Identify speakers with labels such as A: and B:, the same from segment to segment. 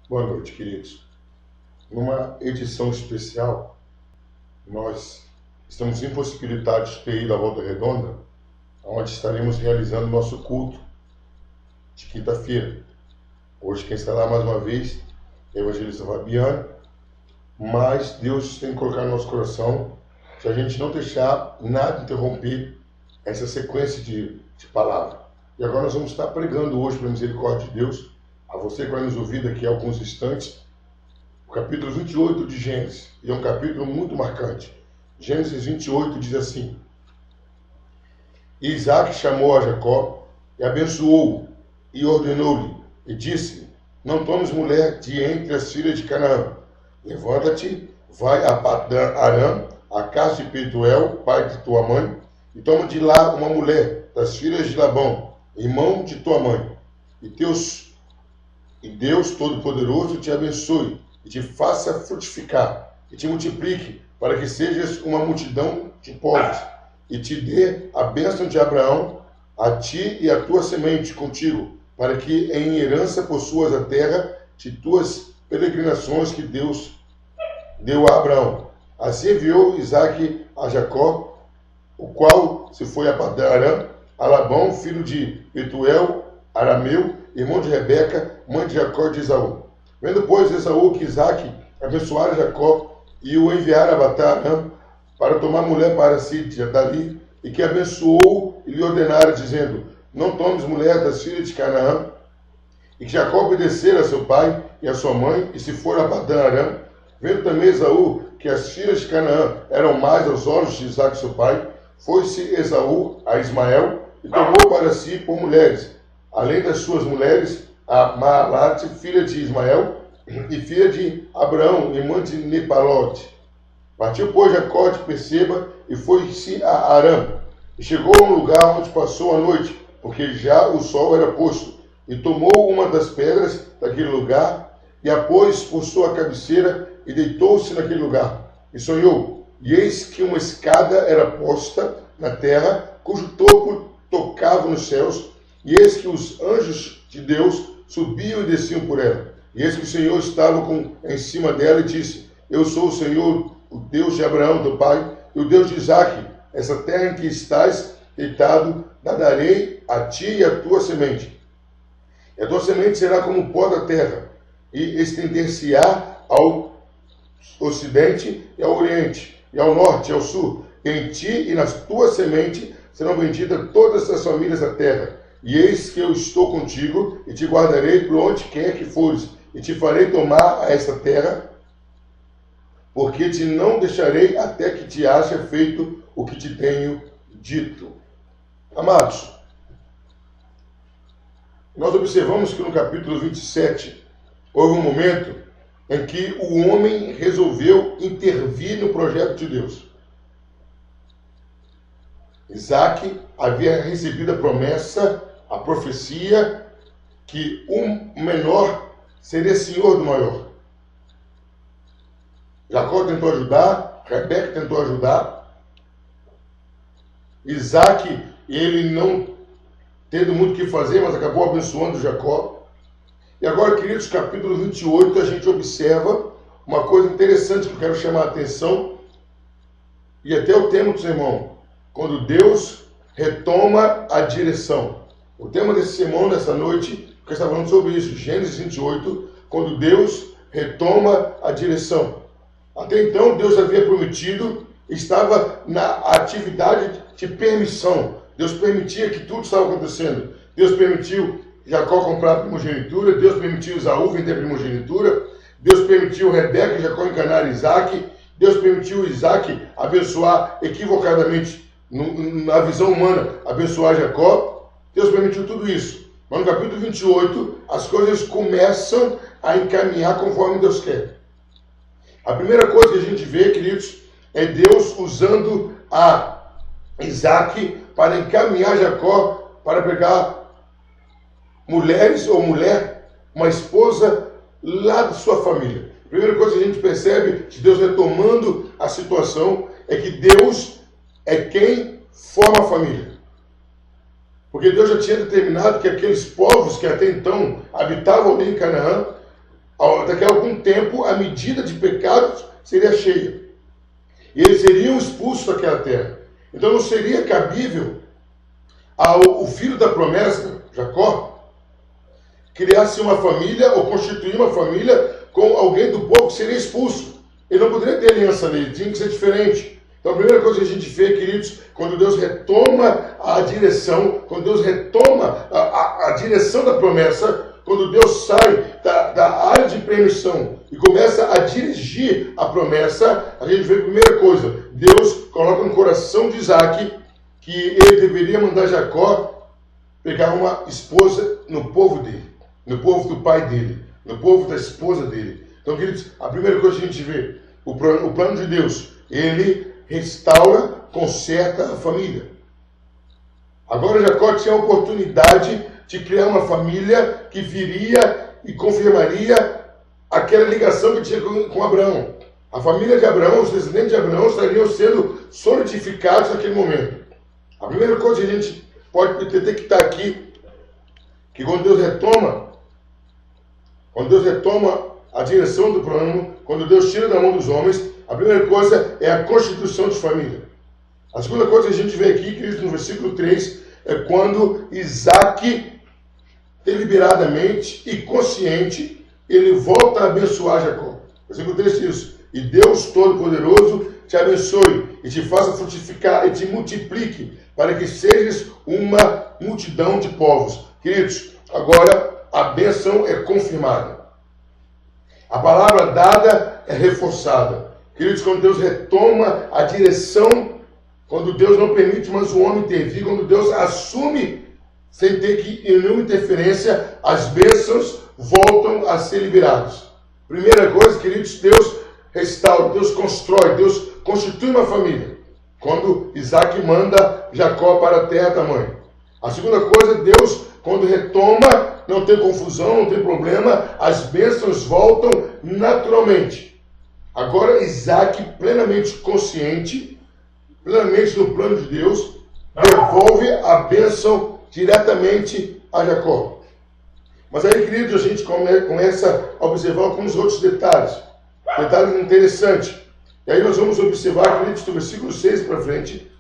A: Boa noite, queridos. Numa edição especial, nós estamos impossibilitados de ir à Volta Redonda, onde estaremos realizando nosso culto de quinta-feira. Hoje quem estará mais uma vez é o evangelista Fabiano, mas Deus tem que colocar no nosso coração se a gente não deixar nada interromper essa sequência de palavra. E agora nós vamos estar pregando hoje, pela misericórdia de Deus, a você que vai nos ouvir daqui a alguns instantes, o capítulo 28 de Gênesis, e é um capítulo muito marcante. Gênesis 28 diz assim: E Isaac chamou a Jacó, e abençoou-o, e ordenou-lhe, e disse: Não tomes mulher de entre as filhas de Canaã. Levanta-te, vai a Padã-Arã, a casa de Petuel, pai de tua mãe, e toma de lá uma mulher das filhas de Labão, irmão de tua mãe. E Deus Todo-Poderoso te abençoe, e te faça frutificar, e te multiplique, para que sejas uma multidão de povos, e te dê a bênção de Abraão, a ti e a tua semente contigo, para que em herança possuas a terra de tuas peregrinações que Deus deu a Abraão. Assim enviou Isaque a Jacó, o qual se foi a Padã-Arã, a Labão, filho de Betuel, arameu, irmão de Rebeca, mãe de Jacó e de Esaú. Vendo, pois, Esaú que Isaque abençoara Jacó e o enviara a Padã-Arã para tomar mulher para si dali, e que abençoou e lhe ordenara, dizendo: Não tomes mulher das filhas de Canaã, e que Jacó obedecera a seu pai e a sua mãe, e se for a Padã-Arã. Vendo também Esaú que as filhas de Canaã eram mais aos olhos de Isaque seu pai, foi-se Esaú a Ismael, e tomou para si por mulheres, além das suas mulheres, a Maalate, filha de Ismael, e filha de Abraão, irmã de Nepalote. Partiu, pois, Jacó de Berseba, e foi-se a Arã, e chegou a um lugar onde passou a noite, porque já o sol era posto, e tomou uma das pedras daquele lugar, e a pôs por sua cabeceira, e deitou-se naquele lugar, e sonhou. E eis que uma escada era posta na terra, cujo topo tocava nos céus, e eis que os anjos de Deus subiam e desciam por ela. E eis que o Senhor estava em cima dela e disse: Eu sou o Senhor, o Deus de Abraão, teu pai, e o Deus de Isaque. Essa terra em que estás deitado, da darei a ti e a tua semente. E a tua semente será como o pó da terra, e estender-se-á ao ocidente e ao oriente, e ao norte e ao sul. Em ti e na tua semente serão benditas todas as famílias da terra. E eis que eu estou contigo, e te guardarei por onde quer que fores, e te farei tomar a esta terra, porque te não deixarei até que te haja feito o que te tenho dito. Amados, nós observamos que no capítulo 27 houve um momento em que o homem resolveu intervir no projeto de Deus. Isaque havia recebido a promessa, a profecia, que o menor seria senhor do maior. Jacó tentou ajudar, Rebeca tentou ajudar. Isaque, ele não tendo muito o que fazer, mas acabou abençoando Jacó. E agora, queridos, capítulo 28, a gente observa uma coisa interessante que eu quero chamar a atenção, e até o tema do sermão, quando Deus retoma a direção. O tema desse sermão, nessa noite, eu estava falando sobre isso, Gênesis 28, quando Deus retoma a direção. Até então, Deus havia prometido, estava na atividade de permissão. Deus permitia que tudo estava acontecendo. Deus permitiu Jacó comprar a primogenitura, Deus permitiu Esaú vender a primogenitura, Deus permitiu Rebeca e Jacó enganar Isaque, Deus permitiu Isaque abençoar equivocadamente, na visão humana, abençoar Jacó. Deus permitiu tudo isso. Mas no capítulo 28, as coisas começam a encaminhar conforme Deus quer. A primeira coisa que a gente vê, queridos, é Deus usando a Isaque para encaminhar Jacó para pegar mulheres ou mulher, uma esposa lá da sua família. A primeira coisa que a gente percebe de Deus retomando a situação é que Deus é quem forma a família. Porque Deus já tinha determinado que aqueles povos que até então habitavam ali em Canaã daqui a algum tempo, a medida de pecados seria cheia. E eles seriam expulsos daquela terra. Então não seria cabível ao filho da promessa, Jacó, criasse uma família ou constituir uma família com alguém do povo que seria expulso. Ele não poderia ter aliança nele, tinha que ser diferente. Então a primeira coisa que a gente vê, queridos, quando Deus retoma a direção, quando Deus retoma a direção da promessa, quando Deus sai da área de permissão e começa a dirigir a promessa, a gente vê a primeira coisa, Deus coloca no coração de Isaac que ele deveria mandar Jacó pegar uma esposa no povo dele, no povo do pai dele, no povo da esposa dele. Então, queridos, a primeira coisa que a gente vê, o plano de Deus, ele restaura, conserta a família. Agora Jacó tinha a oportunidade de criar uma família que viria e confirmaria aquela ligação que tinha com Abraão. A família de Abraão, os descendentes de Abraão estariam sendo solidificados naquele momento. A primeira coisa que a gente pode detectar aqui, que quando Deus retoma a direção do plano, quando Deus tira da mão dos homens, a primeira coisa é a constituição de família. A segunda coisa que a gente vê aqui, queridos, no versículo 3, é quando Isaac, deliberadamente e consciente, ele volta a abençoar Jacó. Versículo 3 diz isso: e Deus Todo-Poderoso te abençoe e te faça frutificar e te multiplique, para que sejas uma multidão de povos. Queridos, agora a bênção é confirmada. A palavra dada é reforçada. Queridos, quando Deus retoma a direção, quando Deus não permite mais o homem intervir, quando Deus assume, sem ter que nenhuma interferência, as bênçãos voltam a ser liberadas. Primeira coisa, queridos, Deus restaura, Deus constrói, Deus constitui uma família. Quando Isaac manda Jacó para a terra da mãe. A segunda coisa, Deus, quando retoma, não tem confusão, não tem problema, as bênçãos voltam naturalmente. Agora Isaac, plenamente consciente, plenamente no plano de Deus, devolve a bênção diretamente a Jacó. Mas aí, queridos, a gente começa a observar alguns outros detalhes interessantes. E aí nós vamos observar, queridos, do versículo 6 para frente,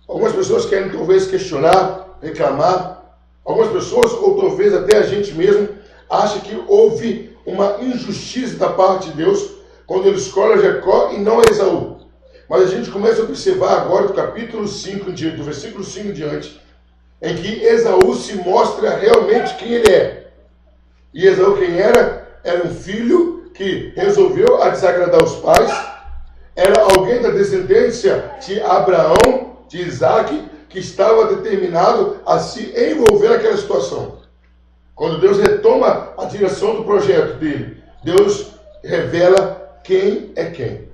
A: algumas pessoas querem talvez questionar, reclamar, algumas pessoas, ou talvez até a gente mesmo, acha que houve uma injustiça da parte de Deus quando ele escolhe Jacó e não a Esaú. Mas a gente começa a observar agora do capítulo 5 em diante, do versículo 5 em diante, em que Esaú se mostra realmente quem ele é. E Esaú quem era? Era um filho que resolveu a desagradar os pais, era alguém da descendência de Abraão, de Isaac, que estava determinado a se envolver naquela situação. Quando Deus retoma a direção do projeto dele, Deus revela quem é quem.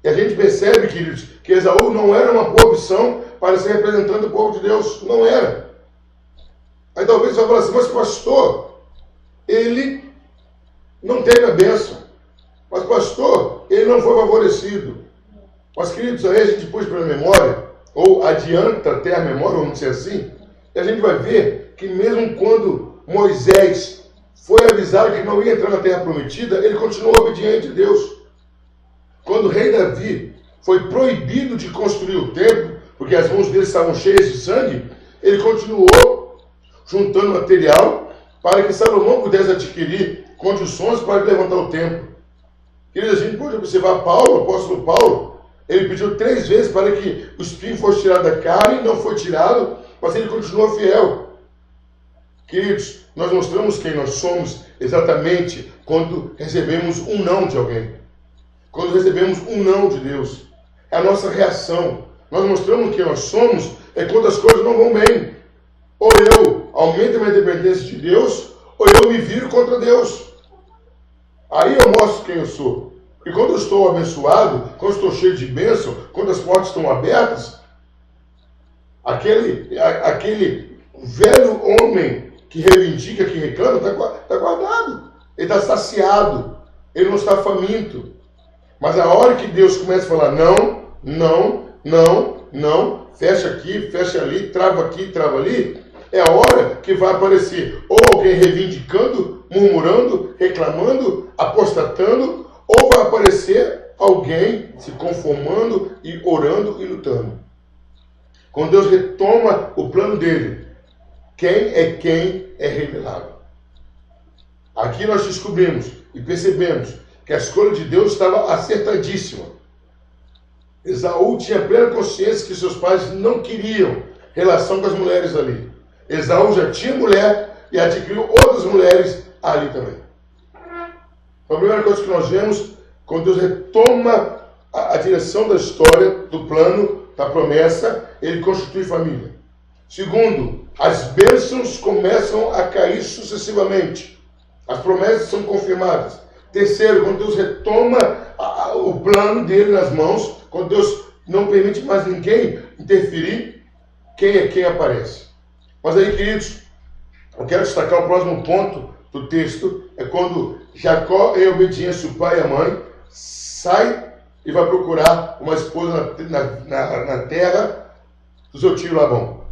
A: E a gente percebe, queridos, que Esaú não era uma boa opção para ser representante do povo de Deus. Não era. Aí talvez você vai falar assim, mas pastor, ele não teve a bênção. Mas pastor, ele não foi favorecido. Mas queridos, aí a gente pôs para a memória, ou adianta até a memória, vamos dizer assim, e a gente vai ver que mesmo quando Moisés foi avisado que não ia entrar na terra prometida, ele continuou obediente a Deus. Quando o rei Davi foi proibido de construir o templo, porque as mãos dele estavam cheias de sangue, ele continuou juntando material para que Salomão pudesse adquirir condições para levantar o templo. Queridos, a gente pode observar Paulo, o apóstolo Paulo, ele pediu 3 vezes para que o espinho fosse tirado da carne, não foi tirado, mas ele continuou fiel. Queridos, nós mostramos quem nós somos exatamente quando recebemos um não de alguém. Quando recebemos um não de Deus. É a nossa reação. Nós mostramos quem nós somos é quando as coisas não vão bem. Ou eu aumento a minha dependência de Deus, ou eu me viro contra Deus. Aí eu mostro quem eu sou. E quando eu estou abençoado, quando eu estou cheio de bênção, quando as portas estão abertas, aquele velho homem que reivindica, que reclama, está guardado. Ele está saciado. Ele não está faminto. Mas a hora que Deus começa a falar não, não, não, não, fecha aqui, fecha ali, trava aqui, trava ali, é a hora que vai aparecer ou alguém reivindicando, murmurando, reclamando, apostatando, ou vai aparecer alguém se conformando e orando e lutando. Quando Deus retoma o plano dele, quem é revelado. Aqui nós descobrimos e percebemos que a escolha de Deus estava acertadíssima. Esaú tinha plena consciência que seus pais não queriam relação com as mulheres ali. Esaú já tinha mulher e adquiriu outras mulheres ali também. Então, a primeira coisa que nós vemos, quando Deus retoma a direção da história, do plano, da promessa, ele constitui família. Segundo, as bênçãos começam a cair sucessivamente. As promessas são confirmadas. Terceiro, quando Deus retoma o plano dele nas mãos, quando Deus não permite mais ninguém interferir, quem aparece. Mas aí, queridos, eu quero destacar o próximo ponto do texto, é quando Jacó, em obediência ao pai e à mãe, sai e vai procurar uma esposa na terra do seu tio Labão.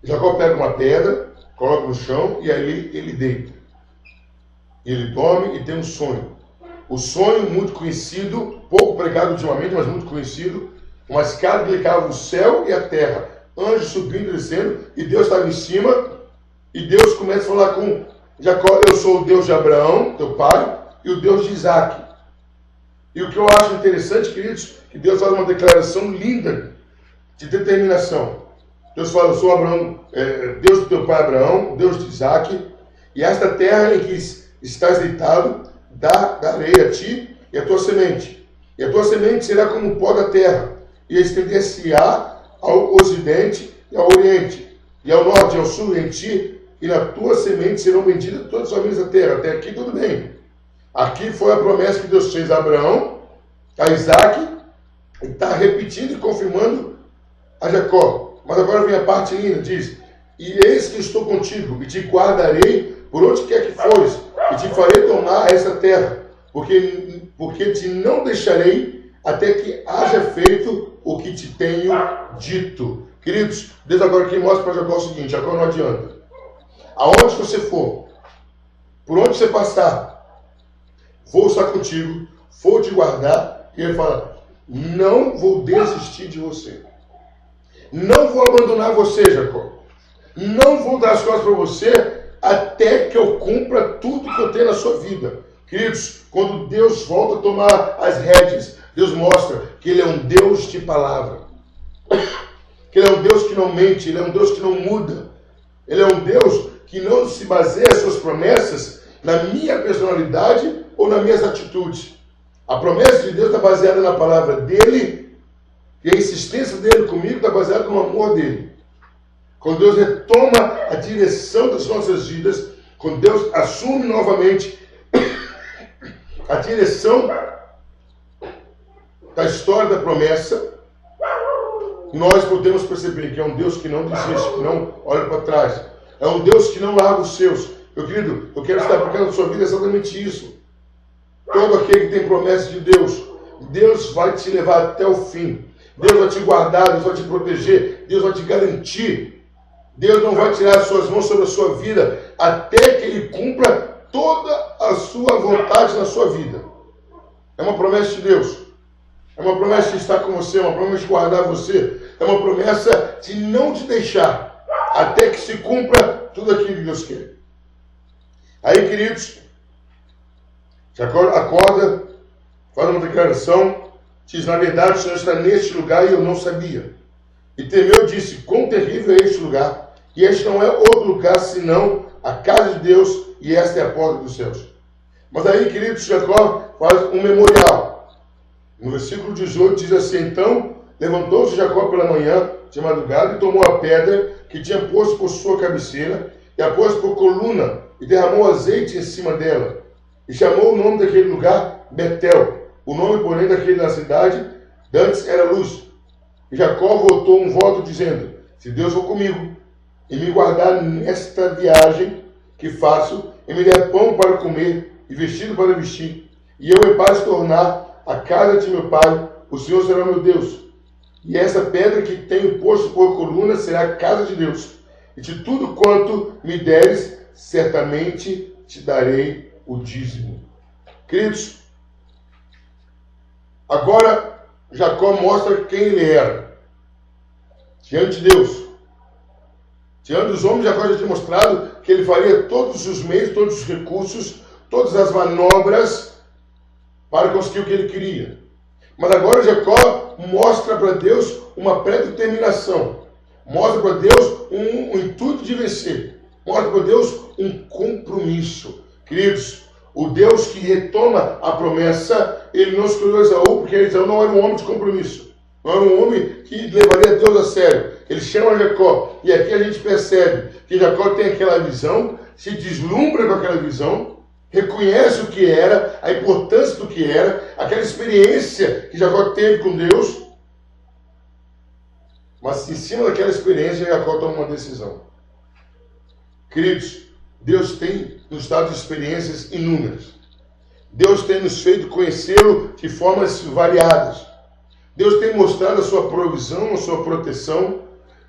A: Jacó pega uma pedra, coloca no chão e aí ele deita. Ele dorme e tem um sonho. O sonho muito conhecido, pouco pregado ultimamente, mas muito conhecido, uma escada que ligava o céu e a terra, anjos subindo e descendo, e Deus estava em cima, e Deus começa a falar com Jacó: eu sou o Deus de Abraão, teu pai, e o Deus de Isaac. E o que eu acho interessante, queridos, que Deus faz uma declaração linda de determinação. Deus fala: eu sou Abraão, Deus do teu pai Abraão, Deus de Isaac, e esta terra em que estás deitado, darei a ti e a tua semente. E a tua semente será como o pó da terra, e estender-se-á ao ocidente e ao oriente, e ao norte e ao sul em ti, e na tua semente serão benditas todas as famílias da terra. Até aqui tudo bem. Aqui foi a promessa que Deus fez a Abraão, a Isaac, e está repetindo e confirmando a Jacó. Mas agora vem a parte linda, diz: e eis que estou contigo, e te guardarei por onde quer que fores, e te farei tomar essa terra, porque te não deixarei até que haja feito o que te tenho dito. Queridos, Deus agora aqui mostra para Jacó o seguinte: Jacó, não adianta. Aonde você for, por onde você passar, vou estar contigo, vou te guardar. E ele fala: não vou desistir de você. Não vou abandonar você, Jacó. Não vou dar as costas para você até que eu cumpra tudo que eu tenho na sua vida. Queridos, quando Deus volta a tomar as rédeas, Deus mostra que Ele é um Deus de palavra. Que Ele é um Deus que não mente, Ele é um Deus que não muda. Ele é um Deus que não se baseia as suas promessas na minha personalidade ou nas minhas atitudes. A promessa de Deus está baseada na palavra dEle, e a insistência dEle comigo está baseada no amor dEle. Quando Deus retoma a direção das nossas vidas, quando Deus assume novamente a direção da história da promessa, nós podemos perceber que é um Deus que não desiste, que não olha para trás. É um Deus que não larga os seus. Meu querido, eu quero estar aplicando na sua vida exatamente isso. Todo aquele que tem promessa de Deus, Deus vai te levar até o fim. Deus vai te guardar, Deus vai te proteger, Deus vai te garantir. Deus não vai tirar as suas mãos sobre a sua vida até que Ele cumpra toda a sua vontade na sua vida. É uma promessa de Deus. É uma promessa de estar com você, é uma promessa de guardar você. É uma promessa de não te deixar até que se cumpra tudo aquilo que Deus quer. Aí, queridos, Jacó acorda, faz uma declaração, diz: na verdade o Senhor está neste lugar e eu não sabia. E temeu e disse: quão terrível é este lugar, e este não é outro lugar senão a casa de Deus, e esta é a porta dos céus. Mas aí, queridos, Jacó faz um memorial. No versículo 18 diz assim: então levantou-se Jacó pela manhã, de madrugada, e tomou a pedra que tinha posto por sua cabeceira, e a pôs por coluna, e derramou azeite em cima dela, e chamou o nome daquele lugar Betel. O nome, porém, daquele na cidade, antes era Luz. E Jacó votou um voto dizendo: se Deus for comigo, e me guardar nesta viagem que faço, e me der pão para comer, e vestido para vestir, e eu em paz tornar a casa de meu pai, o Senhor será meu Deus. E essa pedra que tenho posto por coluna será a casa de Deus. E de tudo quanto me deres, certamente te darei o dízimo. Queridos, agora Jacó mostra quem ele era diante de Deus. Diante dos homens, Jacó já tinha mostrado que ele faria todos os meios, todos os recursos, todas as manobras para conseguir o que ele queria. Mas agora Jacó mostra para Deus uma pré-determinação. Mostra para Deus um intuito de vencer. Mostra para Deus um compromisso. Queridos, o Deus que retoma a promessa, ele não escolheu Esaú, porque Esaú não era um homem de compromisso. Não era um homem que levaria Deus a sério. Ele chama Jacó. E aqui a gente percebe que Jacó tem aquela visão, se deslumbra com aquela visão, reconhece o que era, a importância do que era, aquela experiência que Jacó teve com Deus. Mas em cima daquela experiência, Jacó toma uma decisão. Queridos, Deus tem nos dado experiências inúmeras. Deus tem nos feito conhecê-lo de formas variadas. Deus tem mostrado a sua provisão, a sua proteção.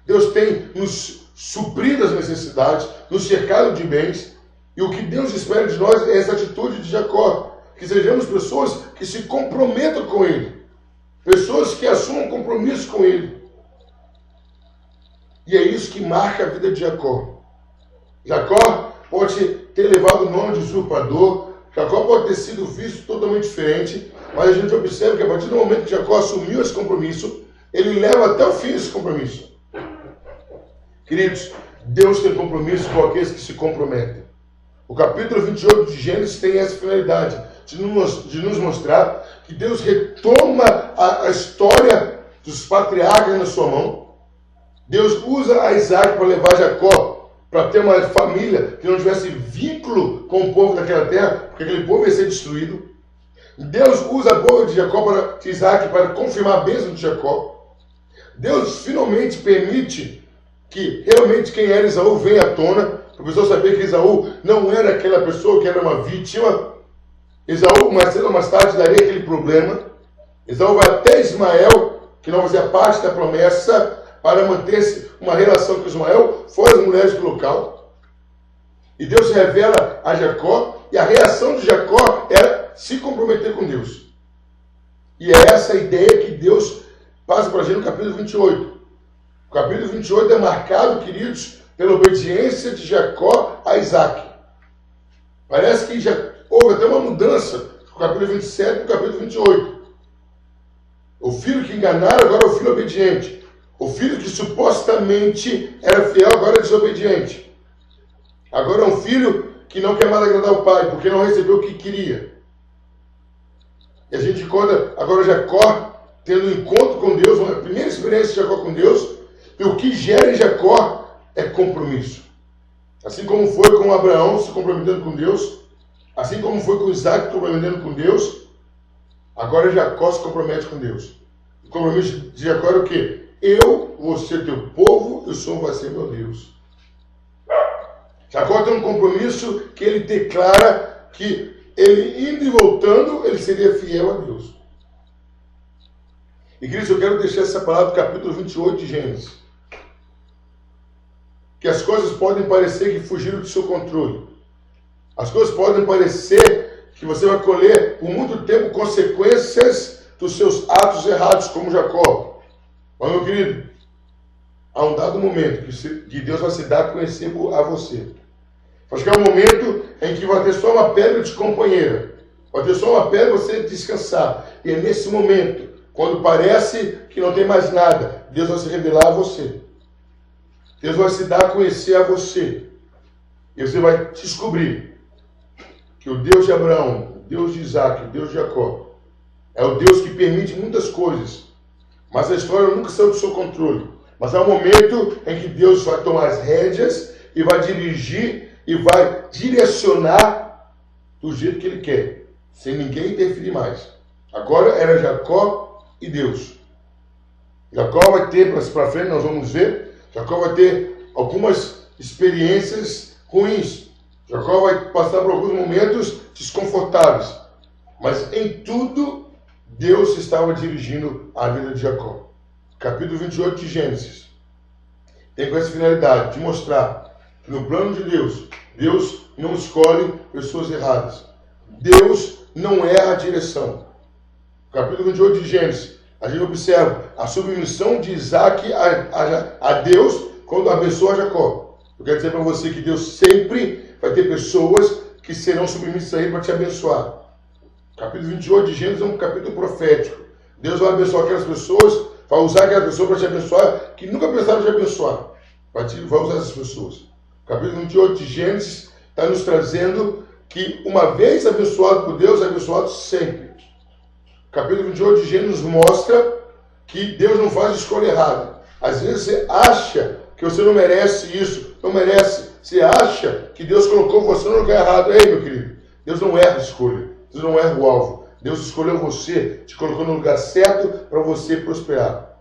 A: Deus tem nos suprido as necessidades, nos cercado de bens. E o que Deus espera de nós é essa atitude de Jacó. Que sejamos pessoas que se comprometam com Ele. Pessoas que assumam compromisso com Ele. E é isso que marca a vida de Jacó. Jacó pode ter levado o nome de usurpador. Jacó pode ter sido visto totalmente diferente. Mas a gente observa que a partir do momento que Jacó assumiu esse compromisso, ele leva até o fim esse compromisso. Queridos, Deus tem compromisso com aqueles que se comprometem. O capítulo 28 de Gênesis tem essa finalidade, de nos mostrar que Deus retoma a história dos patriarcas na sua mão. Deus usa a Isaac para levar Jacó, para ter uma família que não tivesse vínculo com o povo daquela terra, porque aquele povo ia ser destruído. Deus usa a boca de Jacó de Isaac para confirmar a bênção de Jacó. Deus finalmente permite que realmente quem era Esaú venha à tona, para a pessoa saber que Esaú não era aquela pessoa que era uma vítima. Esaú, mais cedo ou mais tarde, daria aquele problema. Esaú vai até Ismael, que não fazia parte da promessa, para manter uma relação com Ismael, fora as mulheres do local. E Deus revela a Jacó, e a reação de Jacó era se comprometer com Deus. E é essa a ideia que Deus passa para a gente no capítulo 28. O capítulo 28 é marcado, queridos, pela obediência de Jacó a Isaac. Parece que já houve até uma mudança do capítulo 27 para o capítulo 28. O filho que enganara agora é o filho obediente. O filho que supostamente era fiel agora é desobediente. Agora é um filho que não quer mais agradar o pai, porque não recebeu o que queria. E a gente encontra agora Jacó tendo um encontro com Deus, uma primeira experiência de Jacó com Deus, e o que gera em Jacó é compromisso. Assim como foi com Abraão se comprometendo com Deus, assim como foi com Isaac se comprometendo com Deus, agora Jacó se compromete com Deus. O compromisso de Jacó era o quê? Eu vou ser teu povo, e o Senhor vai ser meu Deus. Jacó tem um compromisso que ele declara que ele indo e voltando, ele seria fiel a Deus. E, queridos, eu quero deixar essa palavra do capítulo 28 de Gênesis. Que as coisas podem parecer que fugiram do seu controle. As coisas podem parecer que você vai colher por muito tempo consequências dos seus atos errados, como Jacó. Mas, meu querido, há um dado momento que Deus vai se dar a conhecer a você. Vai chegar um momento em que vai ter só uma pedra de companheira. Vai ter só uma pedra para você descansar. E é nesse momento, quando parece que não tem mais nada, Deus vai se revelar a você. Deus vai se dar a conhecer a você. E você vai descobrir que o Deus de Abraão, o Deus de Isaac, o Deus de Jacó, é o Deus que permite muitas coisas. Mas a história nunca saiu do seu controle. Mas há um momento em que Deus vai tomar as rédeas e vai dirigir e vai direcionar do jeito que Ele quer, sem ninguém interferir mais. Agora era Jacó e Deus. Jacó vai ter, para frente nós vamos ver, Jacó vai ter algumas experiências ruins. Jacó vai passar por alguns momentos desconfortáveis. Mas em tudo, Deus estava dirigindo a vida de Jacó. Capítulo 28 de Gênesis tem com essa finalidade de mostrar que no plano de Deus, Deus e não escolhe pessoas erradas. Deus não erra a direção. Capítulo 28 de Gênesis, a gente observa a submissão de Isaac a Deus quando abençoa Jacó. Eu quero dizer para você que Deus sempre vai ter pessoas que serão submissas a Ele para te abençoar. Capítulo 28 de Gênesis é um capítulo profético. Deus vai abençoar aquelas pessoas, vai usar aquelas pessoas para te abençoar, que nunca pensaram te abençoar. Vai usar essas pessoas. Capítulo 28 de Gênesis está nos trazendo que uma vez abençoado por Deus, é abençoado sempre. Capítulo 28 de Gênesis mostra que Deus não faz escolha errada. Às vezes você acha que você não merece isso, não merece. Você acha que Deus colocou você no lugar errado. Ei, meu querido, Deus não erra a escolha. Deus não erra o alvo. Deus escolheu você, te colocou no lugar certo para você prosperar.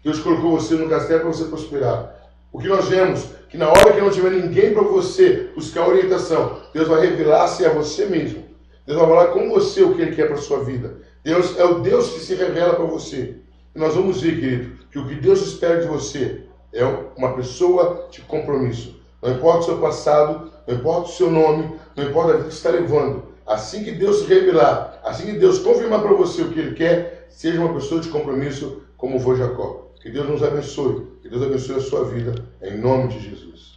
A: Deus colocou você no lugar certo para você prosperar. O que nós vemos, que na hora que não tiver ninguém para você buscar orientação, Deus vai revelar-se a você mesmo. Deus vai falar com você o que Ele quer para a sua vida. Deus é o Deus que se revela para você. E nós vamos ver, querido, que o que Deus espera de você é uma pessoa de compromisso. Não importa o seu passado, não importa o seu nome, não importa a vida que você está levando. Assim que Deus se revelar, assim que Deus confirmar para você o que Ele quer, seja uma pessoa de compromisso como foi Jacó. Que Deus nos abençoe. Que Deus abençoe a sua vida. Em nome de Jesus.